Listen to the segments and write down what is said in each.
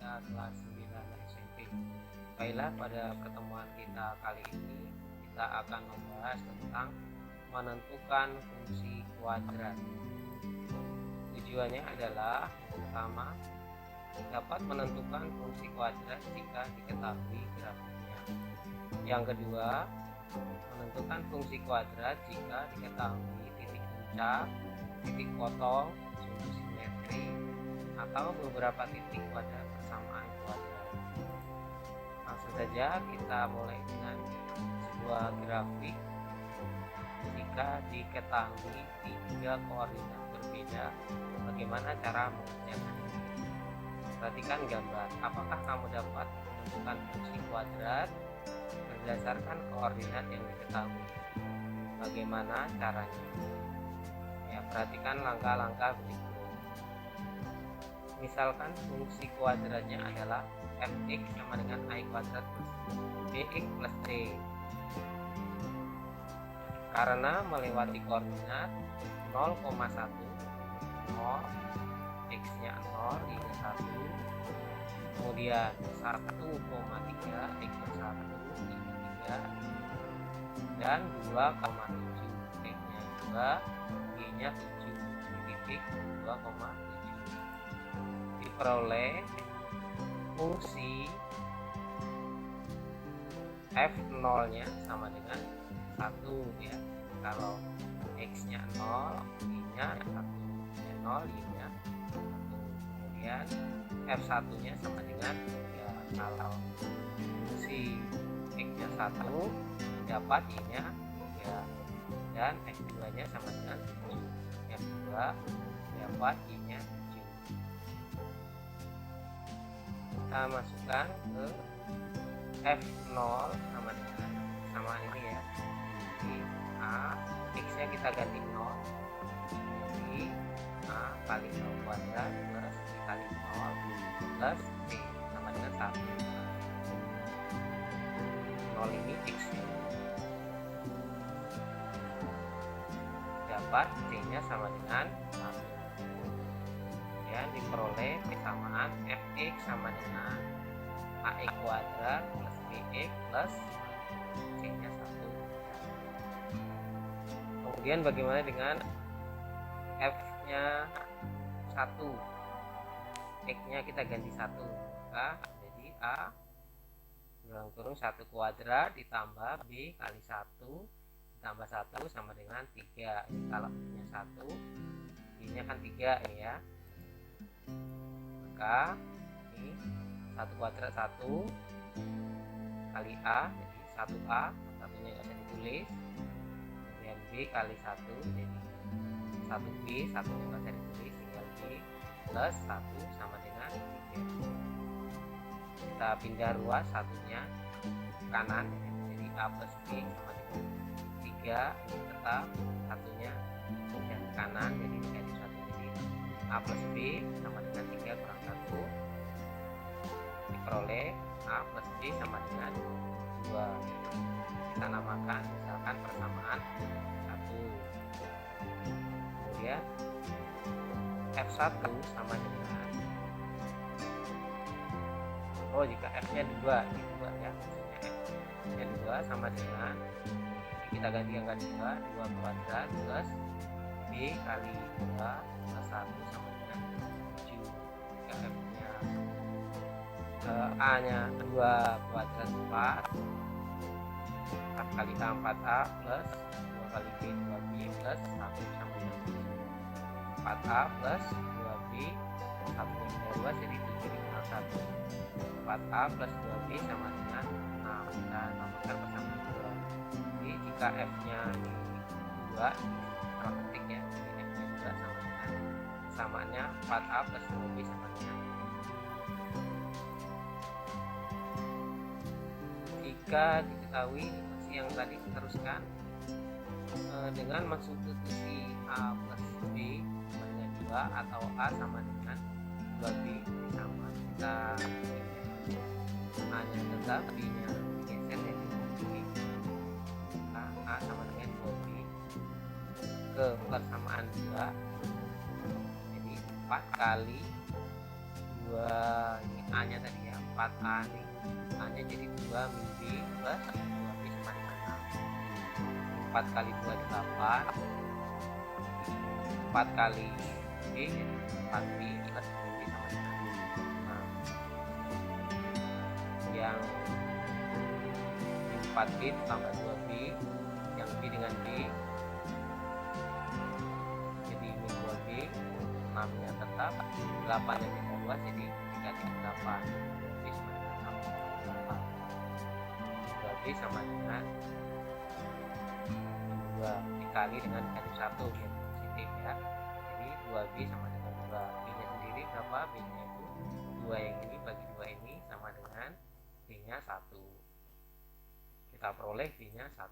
Matematika kelas 9 SMP. Baiklah, pada pertemuan kita kali ini kita akan membahas tentang menentukan fungsi kuadrat. Tujuannya adalah pertama, dapat menentukan fungsi kuadrat jika diketahui grafiknya. Yang kedua, menentukan fungsi kuadrat jika diketahui titik puncak, titik potong, sumbu simetri, atau beberapa titik pada persamaan kuadrat. Langsung saja kita mulai dengan sebuah grafik. Jika diketahui tiga koordinat berbeda, bagaimana cara mengerjakannya? Perhatikan gambar. Apakah kamu dapat menentukan fungsi kuadrat berdasarkan koordinat yang diketahui? Bagaimana caranya? Ya, perhatikan langkah-langkah berikut. Misalkan fungsi kuadratnya adalah fx sama dengan I kuadrat plus bx plus c. Karena melewati koordinat 0,1, 0, x nya 0 hingga 1, kemudian 1,3, x nya 1 hingga 3, dan 2,7, x nya 2, y nya 7, di titik 2,7. Diperoleh fungsi f0 nya sama dengan 1 ya. Kalau x nya 0, y nya 1, 0, y nya 1. Kemudian f1 nya sama dengan 3. Kalau fungsi x nya 1 dapat y nya 3, dan f2 nya sama dengan 7. F2 dapat y nya 7. Kita masukkan ke f0 sama dengan samaan ini ya. Di a, x nya kita ganti 0, jadi a kali 0 kuadrat plus b kali 0 plus b sama dengan 1. 0 ini x nya, dapat c nya sama dengan 1. Kemudian diperoleh persamaan fx sama dengan ax kuadrat plus bx plus c nya 1. Kemudian bagaimana dengan f nya 1, x nya kita ganti 1, maka jadi a kurang 1 kuadrat ditambah b kali 1 ditambah 1 sama dengan 3. Kalau x nya 1, y nya kan 3 ini ya, maka ini 1 kuadrat 1 kali a, jadi 1a, satunya nggak usah ditulis, kemudian b kali 1, jadi 1b, satunya nggak usah ditulis, tinggal b plus 1 sama dengan 3. Kita pindah ruas, satunya ke kanan, jadi a plus b sama dengan 3, ini tetap satunya pindah ke kanan, jadi 3 di 1, jadi a plus b sama dengan 3 kurang 1. Diperoleh a plus b sama dengan 2. Kita namakan misalkan persamaan 1. Kemudian f1 sama dengan, jika f nya 2, ini 2 ya, maksudnya f nya 2 sama dengan, kita ganti 2 kuadrat plus b kali 2 plus 1 sama dengan 7. Jika f nya a nya 2 kuadrat 4 kali a 4a plus 2 kali b 2b plus 1 sama dengan 4a plus 2b, 1 pindah 2 jadi 7 dikurang 1, 4a plus 2b sama dengan 6. Kita namakan persamaan 2. Jadi jika f nya 2, kalau ketik ya, jadi f nya 2 sama dengan persamaannya 4a plus 2b sama dengan 6. Jika diketahui masih yang tadi, teruskan dengan mensubstitusi a plus b sama dengan 2 atau a sama dengan 2b sama. Kita a nya tetap, b nya digeser jadi 2b, a sama dengan 2b ke persamaan 2, jadi 4 kali 2 ini A nya tadi ya, 4A nih, A nya jadi 2 min B plus 2B sama dengan 6. 4 kali 2 8, 4 kali B jadi 4B plus 2B sama dengan 6. Yang 4B tambah 2B, yang B dengan B jadi min 2B, 6 nya tetap, 8 nya minta 2 jadi 3 8, 2B sama dengan 6, 2B sama dengan 2 dikali dengan negatif 1 jadi positif ya, jadi 2B sama dengan 2. B nya sendiri berapa? B nya itu 2 yang ini bagi 2 ini sama dengan B nya 1. Kita peroleh B nya 1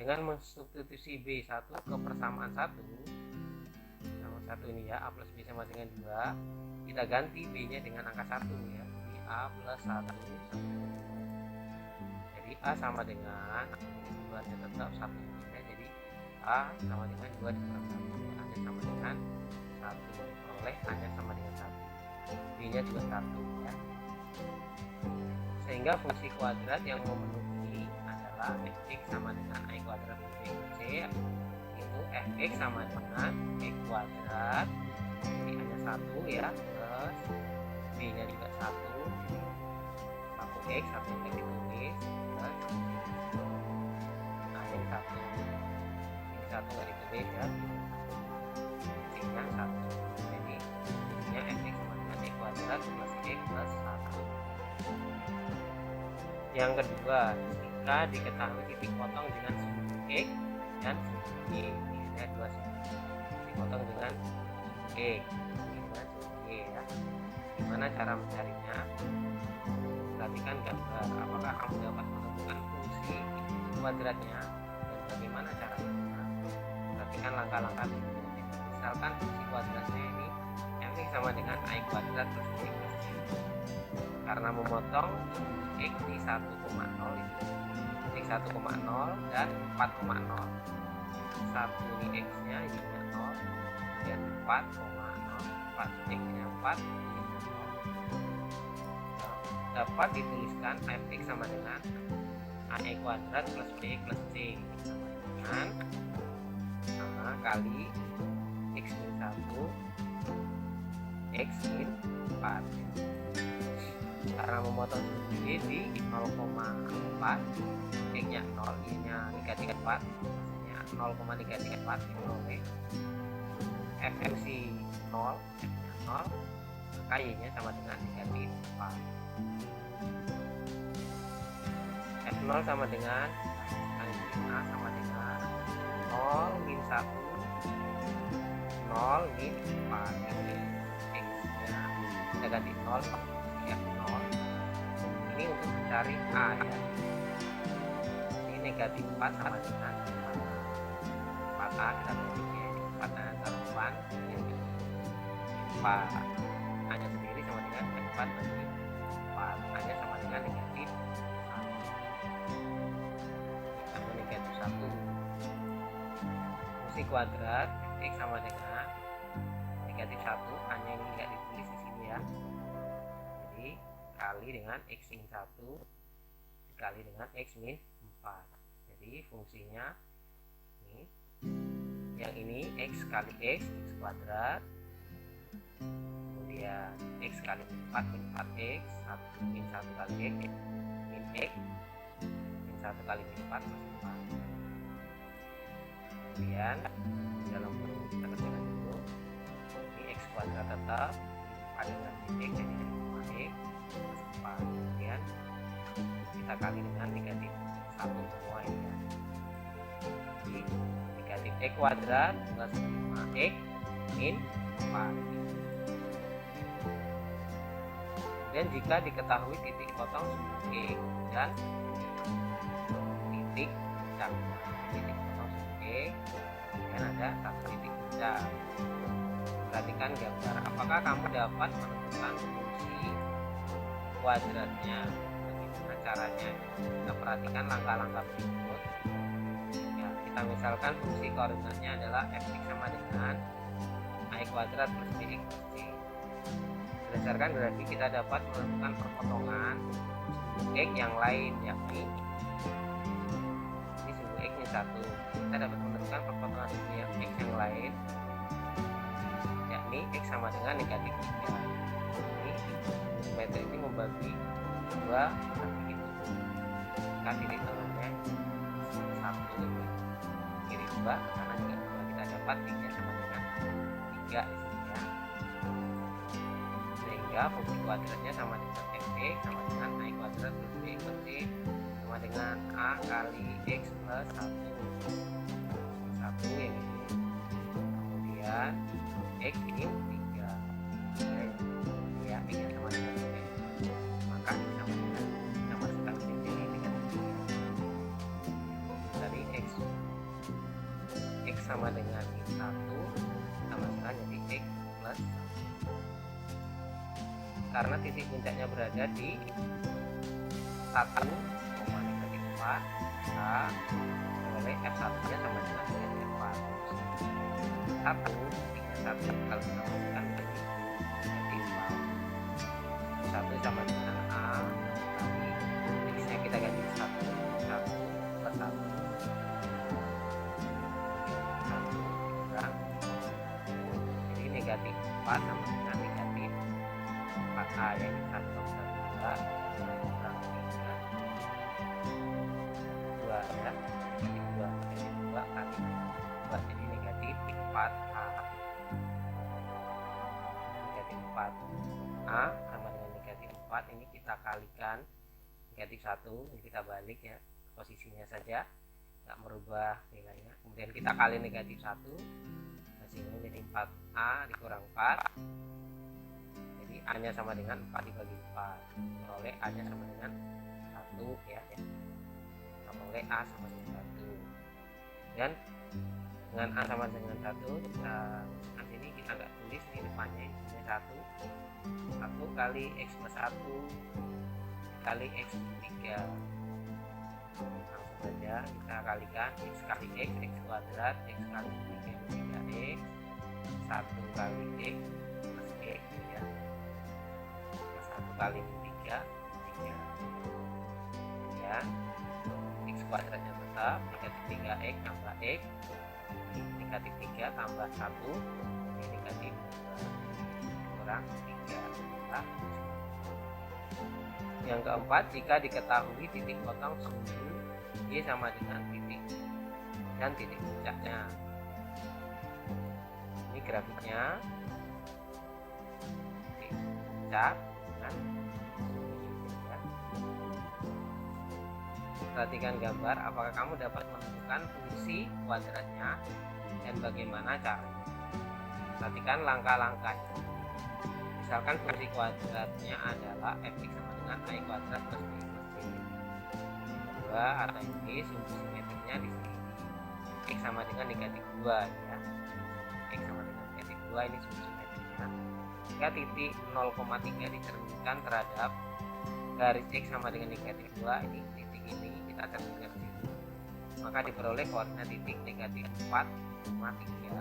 dengan mensubstitusi B1 ke persamaan 1 sama 1 ini ya, A plus B sama dengan 2, kita ganti B nya dengan angka 1 ya, jadi A plus 1 sama dengan 2. Jadi A sama dengan 2 nya tetap 1 ya, jadi A sama dengan 2 dikurang 1, A nya sama dengan 1, peroleh A nya sama dengan 1, B nya juga 1 ya. Sehingga fungsi kuadrat yang memenuhi adalah fx sama dengan I kuadrat B plus C, itu fx sama dengan x kuadrat, jadi hanya 1 ya, plus B nya juga 1, jadi 1x, 1x ditulis, plus A yang 1, ini 1 nggak ditulis ya, C nya 1, jadi fungsinya fx sama dengan x kuadrat plus x plus 1. Yang kedua, jika diketahui titik potong dengan sumbu X dan sumbu Y, ini ada dua sumbu, titik potong dengan sumbu X, ini dengan sumbu Y ya. Gimana cara mencarinya? Perhatikan gambar, apakah kamu dapat menemukan fungsi kuadratnya dan bagaimana caranya? Perhatikan langkah-langkah berikutnya. Misalkan fungsi kuadratnya ini fx sama dengan I kuadrat plus B plus C, karena memotong X di 1,0 itu X 1,0 dan 4,0, 1 ini X nya ininya 0 dan 4,0, 4 X nya 4 ininya 0, dapat dituliskan fx sama dengan AE kuadrat plus B plus C sama dengan A kali X min 1 X min 4. Karena memotong sumbu Y di 0,4, X nya 0, Y nya negatif 4, maksudnya 0,4 diperoleh FMC 0, F nya 0, maka Y nya sama dengan negatif 4. F0 sama dengan A sama dengan 0 min 1, 0 min 4, ini X nya negatif 0, F0 ini untuk mencari A ya, ini negatif 4 sama dengan 4A, kita bagi 4 antara 8 yang 4 A nya sendiri sama dengan 4 bagi 4, A nya sama dengan negatif 1 atau negatif 1. Fungsi kuadrat X sama dengan negatif 1, A nya ini tidak ditulis di sini ya, kali dengan X min 1 dikali dengan X min 4. Jadi fungsinya ini, yang ini X kali X, X kuadrat, kemudian X kali 4 min 4X, 1 min 1 kali X min X min 1 kali min 4 plus 4. Kemudian dalam kurung kita kerjakan dulu, ini X kuadrat tetap dengan min X jadi 5X plus 4, kemudian kita kali dengan negatif 1 semua ini ya, jadi negatif X kuadrat plus 5X min 4. Dan jika diketahui titik potong sumbu X dan titik puncak, titik potong sumbu X dan ada satu titik puncak, perhatikan gambar, apakah kamu dapat menentukan fungsi kuadratnya? Bagaimana caranya? Kita perhatikan langkah-langkah berikut ya, kita misalkan fungsi koordinatnya adalah fx sama dengan I kuadrat plus bx plus c. Berdasarkan grafik kita dapat menentukan perpotongan sumbu X yang lain, yakni ini sumbu X nya 1. Kita dapat menentukan perpotongan sumbu yang X yang lain, yakni X sama dengan negatif 3. Ini sumbu simetri ini membagi dua titik itu. Kita titik tengahnya 1, kiri 2, kanan juga 2. Kita dapat X-nya sama dengan 3 di sini ya. Sehingga fungsi kuadratnya sama dengan fx sama dengan I kuadrat plus b plus c sama dengan a kali x plus 1 yang ini. Kemudian x ini 3 ya, x yang sama dengan 3, maka sama dengan sama sekali sini negatif 3. Dari x sama dengan 1 sama sekali jadi x plus 1. Karena titik puncaknya berada di 1,-4, maka oleh F1 nya sama dengan negatif 4. 1 kalau kita masukkan menjadi negatif 4. 1 sama dengan A kali X nya kita ganti 1 plus 1. 1 kurang, jadi negatif 4 sama dengan negatif 4A, ya, 1 tambah 2 kurang 3 2 ya, negatif 2 kali 2 jadi negatif 4A. Negatif 4A sama dengan negatif 4, ini kita kalikan negatif 1, ini kita balik ya, posisinya saja nggak merubah nilainya. Kemudian kita kali negatif 1, hasilnya jadi 4A dikurang 4, jadi A nya sama dengan 4 dibagi 4, peroleh A nya sama dengan 1 ya, peroleh A sama dengan 1. Dan dengan A sama dengan 1 kita masukkan sini, kita nggak tulis ini depannya, ini 1 kali X plus 1 kali X plus 3. Langsung saja kita kalikan X kali X kuadrat, X kali 3x, 1 kali X plus X ya, 1 kali 3 ya, X kuadratnya tetap negatif 3x tambah X, negatif 3 tambah 1 ini negatif 2 kurang 3. Yang keempat, jika diketahui titik potong sumbu Y sama dengan titik dan titik puncaknya. Ini grafiknya, titik puncak dan perhatikan gambar. Apakah kamu dapat menemukan fungsi kuadratnya dan bagaimana caranya? Perhatikan langkah-langkahnya. Misalkan fungsi kuadratnya adalah fx sama dengan I kuadrat plus b plus c. Kedua, atau ini sumbu simetrinya di sini. X sama dengan negatif 2 ya. X sama dengan negatif 2 ini sumbu simetrinya. Jika titik 0,3 dicerminkan terhadap garis X sama dengan negatif 2, ini titik ini kita cerminkan di sini, maka diperoleh koordinat titik negatif 4,3.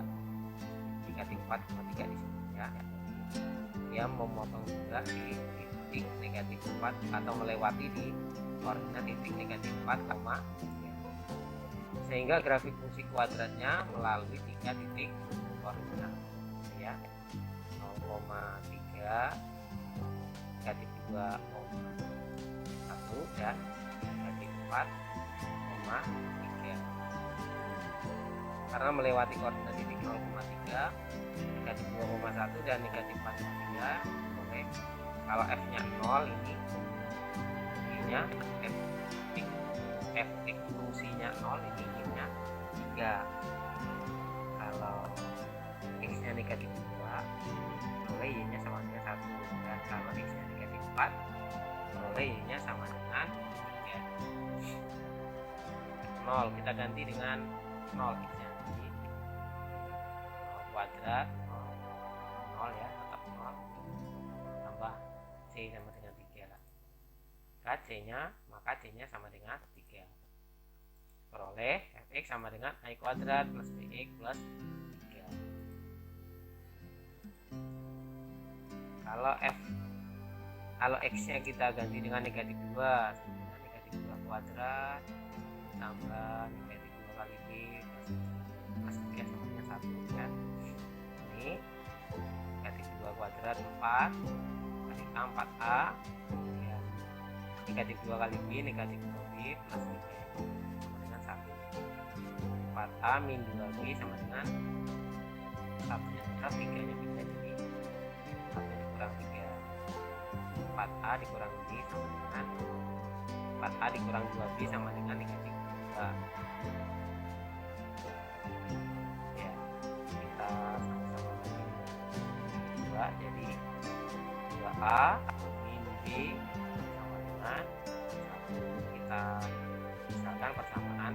Negatif 4,3 di sini ya. Dia memotong juga di titik negatif 4 atau melewati di koordinat titik negatif 4, sehingga grafik fungsi kuadratnya melalui 3 titik koordinat ya, 0,3, negatif 2,1 dan negatif 4,3. Karena melewati koordinat titik 0,3, negatif 2,1 dan negatif 4,3, oke. Kalau f nya 0, ini ininya f fungsinya 0, ini ininya 3. Kalau x nya negatif 2, peroleh y nya sama dengan 1, dan kalau x nya negatif 4, peroleh y nya sama dengan 3. 0 kita ganti dengan 0, x nya jadi 0 kuadrat 0 ya, tetap 0 tambah c sama dengan 3, maka c nya sama dengan 3, peroleh fx sama dengan I kuadrat plus bx plus 3. Kalau x-nya kita ganti dengan negatif 2, negatif 2 kuadrat tambah negatif 2 kali b plus 3 sama dengan 1 kan. Ini negatif 2 kuadrat 4 kali a 4a, kemudian negatif 2 kali b negatif 2b plus 3 sama dengan 1. 4a min 2b sama dengan 1 nya tetap, 3 nya bisa jadi 1 dikurang 3. 4a dikurang b sama dengan 4a dikurang 2b sama dengan negatif 2. Ya, kita sama-sama bagi 2, jadi 2a min b sama dengan 1. Kita misalkan persamaan.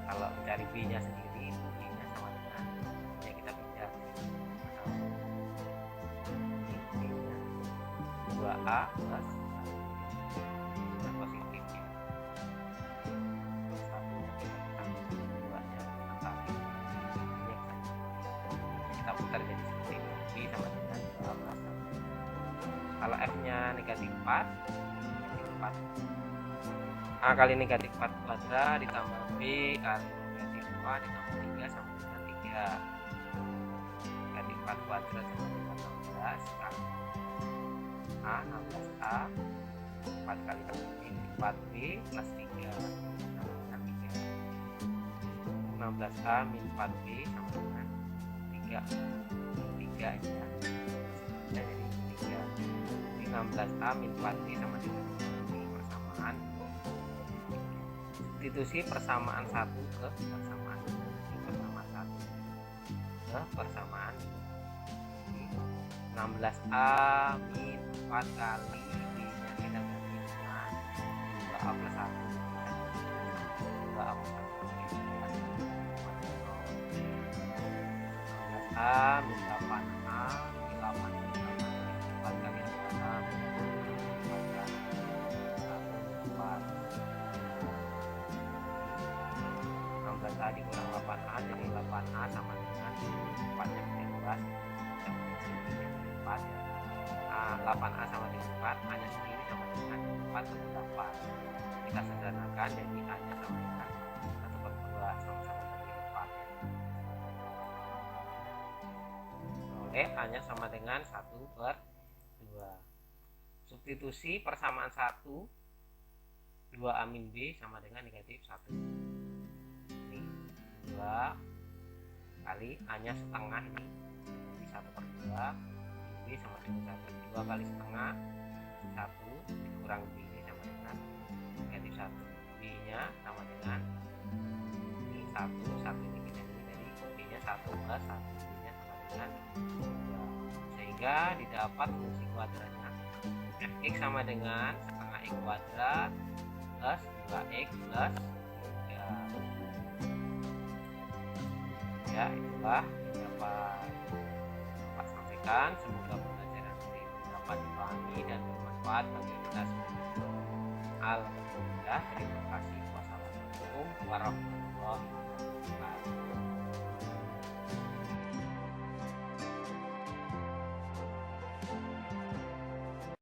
Kalau mencari b nya sendiri, b nya sama dengan, ya kita pindah 2a plus 1 positif ya. 1 nya kita tambah 2 nya angka kita putar jadi seperti ini, b sama dengan 2 plus 1. Kalau f nya negatif 4, a kali negatif 4 kuadrat ditambah b kali negatif 4 ditambah 3 sama dengan 3. Negatif 4 kuadrat sama dengan 16 kali a 16a 4 kali 4b plus 3 sama dengan 3. 16a min 4b sama dengan 3 ya. Jadi 3. 16a min 4b sama dengan 3. Persamaan. Substitusi persamaan 1 ke persamaan 1 ke persamaan 16a min 4 kali b nya kita ganti dengan 2a plus 1, 2a plus 1 16a min 8a min 8 4 kali 8a 16a dikurang 8a jadi 8a sama dengan 4 nya 12 4 ya. 8a sama dengan 4, a nya sendiri sama dengan 4 per 8. Kita sederhanakan jadi a nya sama dengan 1 per 2 sama-sama bagi 4 ya. Oleh a nya sama dengan 1 per 2. Substitusi persamaan 1, 2a min b sama dengan negatif 1. Ini 2 kali a nya setengah, ini jadi 1 per 2 b sama dengan 1. 2 kali setengah 1 dikurang b sama dengan negatif 1. B nya sama dengan ini 1 ini kita jadi b nya 1 plus 1, b nya sama dengan 2. Sehingga didapat fungsi kuadratnya fx sama dengan setengah x kuadrat plus 2x plus 3. Ya, itulah yang dapat sampaikan. Semoga pembelajaran hari ini dapat dipahami dan bermanfaat bagi kita semua. Alhamdulillah, terima kasih. Wassalamualaikum warahmatullahi wabarakatuh.